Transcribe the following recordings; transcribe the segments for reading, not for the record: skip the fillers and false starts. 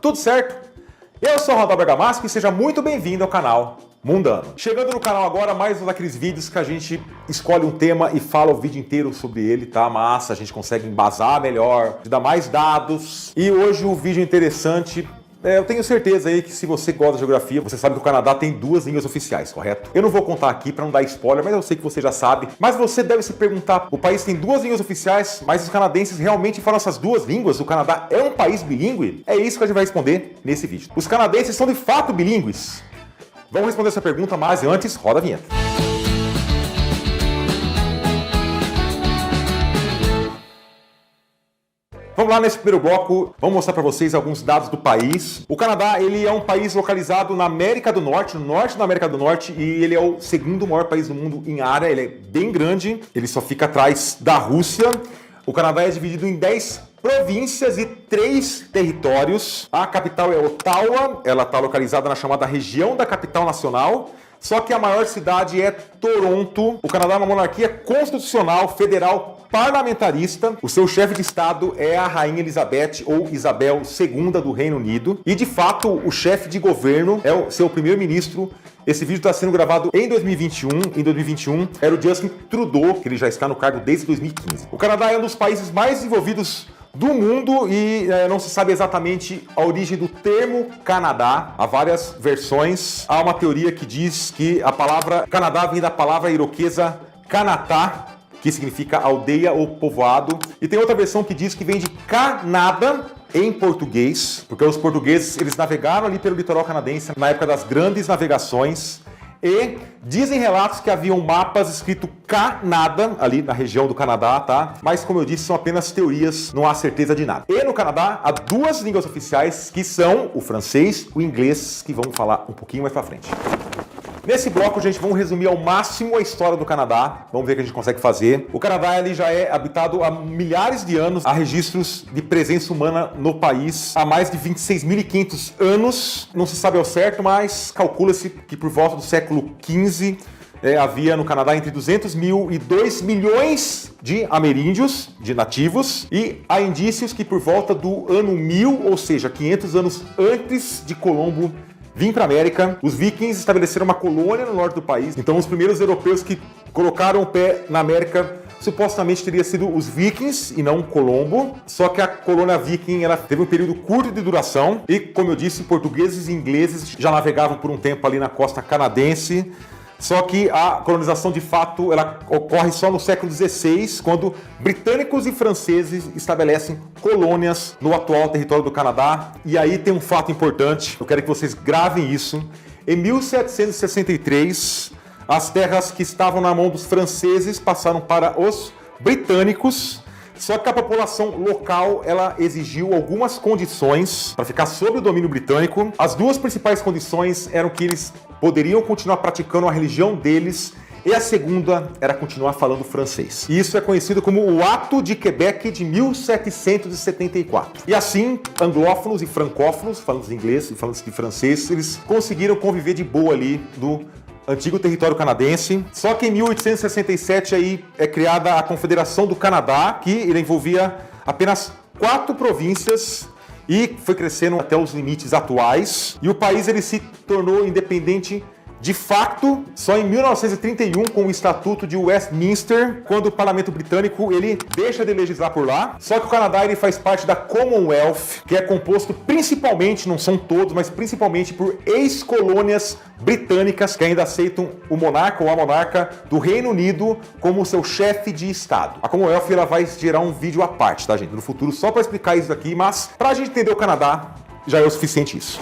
Tudo certo? Eu sou o Ronaldo Bergamasco e seja muito bem-vindo ao canal Mundano. Chegando no canal agora, mais um daqueles vídeos que a gente escolhe um tema e fala o vídeo inteiro sobre ele, tá? Massa, a gente consegue embasar melhor, dar mais dados. E hoje o vídeo interessante... eu tenho certeza aí que se você gosta de geografia, você sabe que o Canadá tem duas línguas oficiais, correto? Eu não vou contar aqui para não dar spoiler, mas eu sei que você já sabe. Mas você deve se perguntar, o país tem duas línguas oficiais, mas os canadenses realmente falam essas duas línguas? O Canadá é um país bilíngue? É isso que a gente vai responder nesse vídeo. Os canadenses são de fato bilíngues? Vamos responder essa pergunta, mas antes, roda a vinheta. Vamos lá nesse primeiro bloco, vamos mostrar para vocês alguns dados do país. O Canadá, ele é um país localizado na América do Norte, no norte da América do Norte, e ele é o segundo maior país do mundo em área, ele é bem grande, ele só fica atrás da Rússia. O Canadá é dividido em 10 províncias e 3 territórios. A capital é Ottawa, ela está localizada na chamada região da capital nacional. Só que a maior cidade é Toronto. O Canadá é uma monarquia constitucional, federal, parlamentarista. O seu chefe de estado é a Rainha Elizabeth ou Isabel II do Reino Unido. E, de fato, o chefe de governo é o seu primeiro-ministro. Esse vídeo está sendo gravado em 2021. Em 2021 era o Justin Trudeau, que ele já está no cargo desde 2015. O Canadá é um dos países mais desenvolvidos do mundo e não se sabe exatamente a origem do termo Canadá. Há várias versões. Há uma teoria que diz que a palavra Canadá vem da palavra iroquesa Kanata, que significa aldeia ou povoado. E tem outra versão que diz que vem de Canada em português, porque os portugueses eles navegaram ali pelo litoral canadense na época das grandes navegações. E dizem relatos que haviam mapas escrito Canada, ali na região do Canadá, tá? Mas, como eu disse, são apenas teorias, não há certeza de nada. E no Canadá, há duas línguas oficiais, que são o francês e o inglês, que vamos falar um pouquinho mais pra frente. Nesse bloco, gente, vamos resumir ao máximo a história do Canadá. Vamos ver o que a gente consegue fazer. O Canadá ele já é habitado há milhares de anos. Há registros de presença humana no país há mais de 26.500 anos. Não se sabe ao certo, mas calcula-se que por volta do século XV havia no Canadá entre 200 mil e 2 milhões de ameríndios, de nativos. E há indícios que por volta do ano 1000, ou seja, 500 anos antes de Colombo vim para a América, os vikings estabeleceram uma colônia no norte do país. Então os primeiros europeus que colocaram o pé na América supostamente teria sido os vikings e não Colombo. Só que a colônia viking ela teve um período curto de duração e, como eu disse, portugueses e ingleses já navegavam por um tempo ali na costa canadense. Só que a colonização, de fato, ela ocorre só no século XVI, quando britânicos e franceses estabelecem colônias no atual território do Canadá. E aí tem um fato importante, eu quero que vocês gravem isso. Em 1763, as terras que estavam na mão dos franceses passaram para os britânicos. Só que a população local, ela exigiu algumas condições para ficar sob o domínio britânico. As duas principais condições eram que eles poderiam continuar praticando a religião deles e a segunda era continuar falando francês. E isso é conhecido como o Ato de Quebec de 1774. E assim, anglófonos e francófonos, falantes de inglês e falantes de francês, eles conseguiram conviver de boa ali no antigo território canadense. Só que em 1867 aí é criada a Confederação do Canadá, que envolvia apenas 4 províncias e foi crescendo até os limites atuais. E o país ele se tornou independente de facto só em 1931 com o Estatuto de Westminster, quando o Parlamento Britânico ele deixa de legislar por lá. Só que o Canadá ele faz parte da Commonwealth, que é composto principalmente, não são todos, mas principalmente por ex-colônias britânicas que ainda aceitam o monarca ou a monarca do Reino Unido como seu chefe de estado. A Commonwealth ela vai gerar um vídeo à parte, tá, gente? No futuro, só para explicar isso aqui, mas pra gente entender o Canadá, já é o suficiente isso.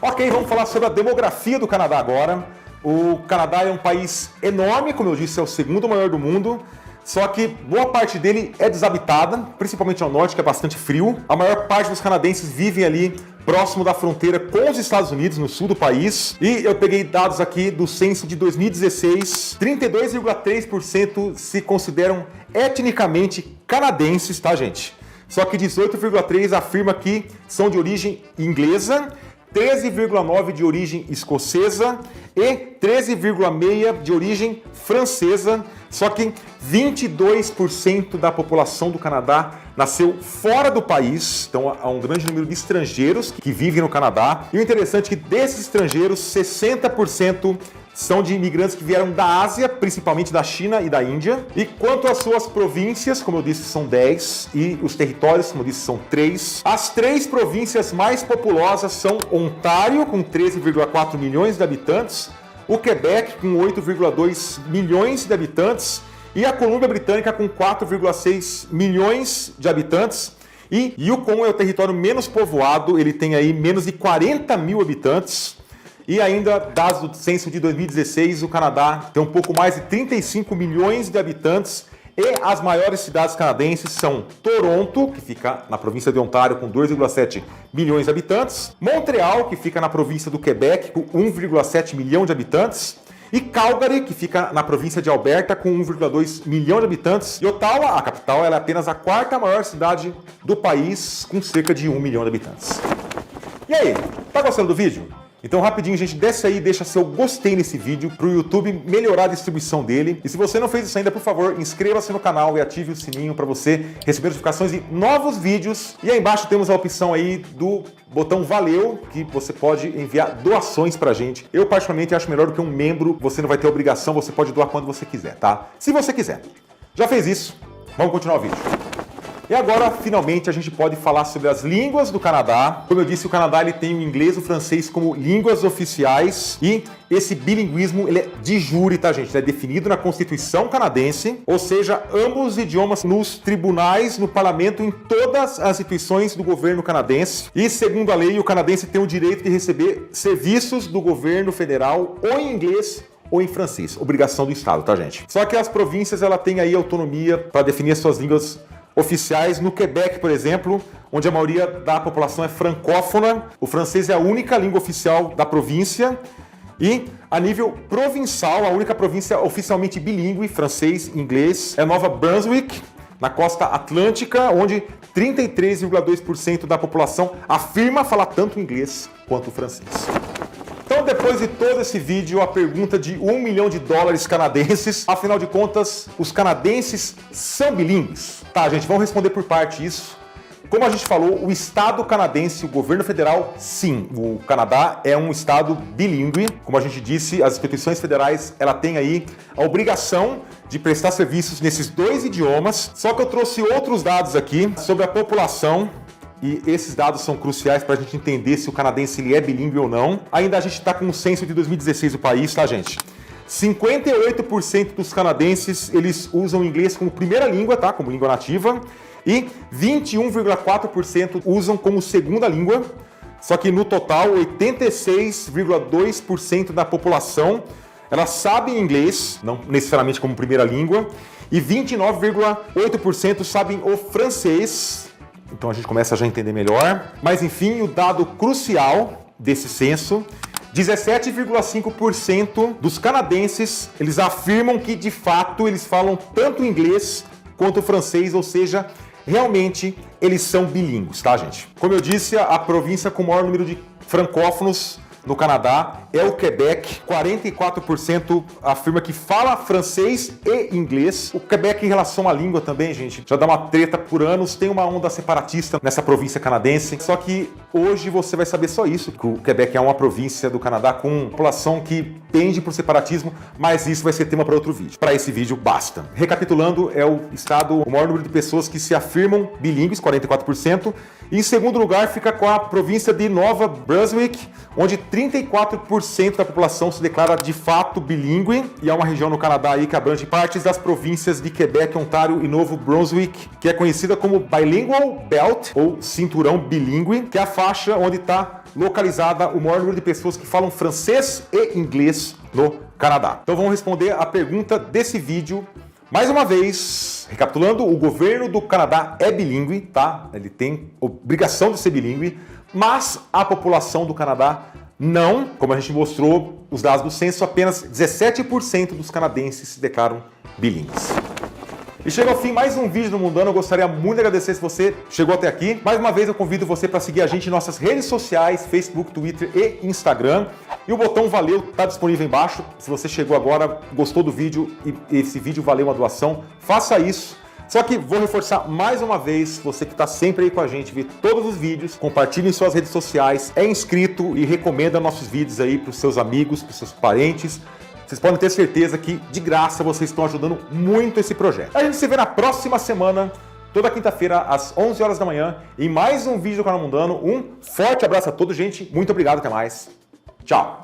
Ok, vamos falar sobre a demografia do Canadá agora. O Canadá é um país enorme, como eu disse, é o segundo maior do mundo. Só que boa parte dele é desabitada, principalmente ao norte, que é bastante frio. A maior parte dos canadenses vivem ali próximo da fronteira com os Estados Unidos, no sul do país. E eu peguei dados aqui do censo de 2016. 32,3% se consideram etnicamente canadenses, tá, gente? Só que 18,3% afirma que são de origem inglesa. 13,9% de origem escocesa e 13,6% de origem francesa. Só que 22% da população do Canadá nasceu fora do país, então há um grande número de estrangeiros que vivem no Canadá. E o interessante é que desses estrangeiros, 60% são de imigrantes que vieram da Ásia, principalmente da China e da Índia. E quanto às suas províncias, como eu disse, são 10, e os territórios, como eu disse, são 3. As 3 províncias mais populosas são Ontário, com 13,4 milhões de habitantes, o Quebec, com 8,2 milhões de habitantes, e a Colômbia Britânica, com 4,6 milhões de habitantes. E Yukon é o território menos povoado, ele tem aí menos de 40 mil habitantes. E ainda, dados do censo de 2016, o Canadá tem um pouco mais de 35 milhões de habitantes. E as maiores cidades canadenses são Toronto, que fica na província de Ontário, com 2,7 milhões de habitantes, Montreal, que fica na província do Quebec, com 1,7 milhão de habitantes, e Calgary, que fica na província de Alberta, com 1,2 milhão de habitantes. E Ottawa, a capital, ela é apenas a 4ª maior cidade do país, com cerca de 1 milhão de habitantes. E aí, tá gostando do vídeo? Então rapidinho, gente, desce aí e deixa seu gostei nesse vídeo para o YouTube melhorar a distribuição dele. E se você não fez isso ainda, por favor, inscreva-se no canal e ative o sininho para você receber notificações de novos vídeos. E aí embaixo temos a opção aí do botão Valeu, que você pode enviar doações pra gente. Eu particularmente acho melhor do que um membro, você não vai ter obrigação, você pode doar quando você quiser, tá? Se você quiser. Já fez isso? Vamos continuar o vídeo. E agora, finalmente, a gente pode falar sobre as línguas do Canadá. Como eu disse, o Canadá ele tem o inglês e o francês como línguas oficiais. E esse bilinguismo ele é de jure, tá, gente? Ele é definido na Constituição canadense. Ou seja, ambos os idiomas nos tribunais, no parlamento, em todas as instituições do governo canadense. E, segundo a lei, o canadense tem o direito de receber serviços do governo federal ou em inglês ou em francês. Obrigação do Estado, tá, gente? Só que as províncias, ela tem aí autonomia para definir as suas línguas oficiais. No Quebec, por exemplo, onde a maioria da população é francófona, o francês é a única língua oficial da província. E a nível provincial, a única província oficialmente bilíngue, francês e inglês, é Nova Brunswick, na costa atlântica, onde 33,2% da população afirma falar tanto inglês quanto francês. Então, depois de todo esse vídeo, a pergunta de $1 milhão canadenses, afinal de contas, os canadenses são bilíngues? Tá, gente, vamos responder por parte isso. Como a gente falou, o Estado canadense, o governo federal, sim, o Canadá é um Estado bilíngue. Como a gente disse, as instituições federais, ela tem aí a obrigação de prestar serviços nesses 2 idiomas. Só que eu trouxe outros dados aqui sobre a população. E esses dados são cruciais para a gente entender se o canadense ele é bilíngue ou não. Ainda a gente está com o censo de 2016 do país, tá, gente? 58% dos canadenses, eles usam o inglês como primeira língua, tá? Como língua nativa. E 21,4% usam como segunda língua. Só que no total, 86,2% da população, ela sabe inglês, não necessariamente como primeira língua. E 29,8% sabem o francês. Então a gente começa a já entender melhor. Mas enfim, o dado crucial desse censo, 17,5% dos canadenses, eles afirmam que de fato eles falam tanto inglês quanto francês, ou seja, realmente eles são bilíngues, tá, gente? Como eu disse, a província com o maior número de francófonos no Canadá é o Quebec. 44% afirma que fala francês e inglês. O Quebec, em relação à língua também, gente, já dá uma treta por anos. Tem uma onda separatista nessa província canadense. Só que hoje você vai saber só isso, que o Quebec é uma província do Canadá com população que pende por separatismo, mas isso vai ser tema para outro vídeo. Para esse vídeo, basta. Recapitulando, é o estado, o maior número de pessoas que se afirmam bilíngues, 44%. E em segundo lugar fica com a província de Nova Brunswick, onde 34% da população se declara de fato bilíngue, e é uma região no Canadá aí que abrange partes das províncias de Quebec, Ontário e Novo Brunswick, que é conhecida como Bilingual Belt, ou Cinturão Bilíngue, que é a faixa onde está localizada o maior número de pessoas que falam francês e inglês no Canadá. Então vamos responder a pergunta desse vídeo. Mais uma vez, recapitulando, o governo do Canadá é bilíngue, tá? Ele tem obrigação de ser bilíngue, mas a população do Canadá não. Como a gente mostrou os dados do censo, apenas 17% dos canadenses se declaram bilíngues. E chega ao fim mais um vídeo do Mundano. Eu gostaria muito de agradecer se você chegou até aqui. Mais uma vez eu convido você para seguir a gente em nossas redes sociais, Facebook, Twitter e Instagram. E o botão valeu está disponível embaixo. Se você chegou agora, gostou do vídeo e esse vídeo valeu uma doação, faça isso. Só que vou reforçar mais uma vez, você que está sempre aí com a gente, vê todos os vídeos, compartilhe em suas redes sociais, é inscrito e recomenda nossos vídeos aí para os seus amigos, para os seus parentes. Vocês podem ter certeza que, de graça, vocês estão ajudando muito esse projeto. A gente se vê na próxima semana, toda quinta-feira, às 11 horas da manhã, em mais um vídeo do canal Mundano. Um forte abraço a todos, gente. Muito obrigado, até mais. Tchau.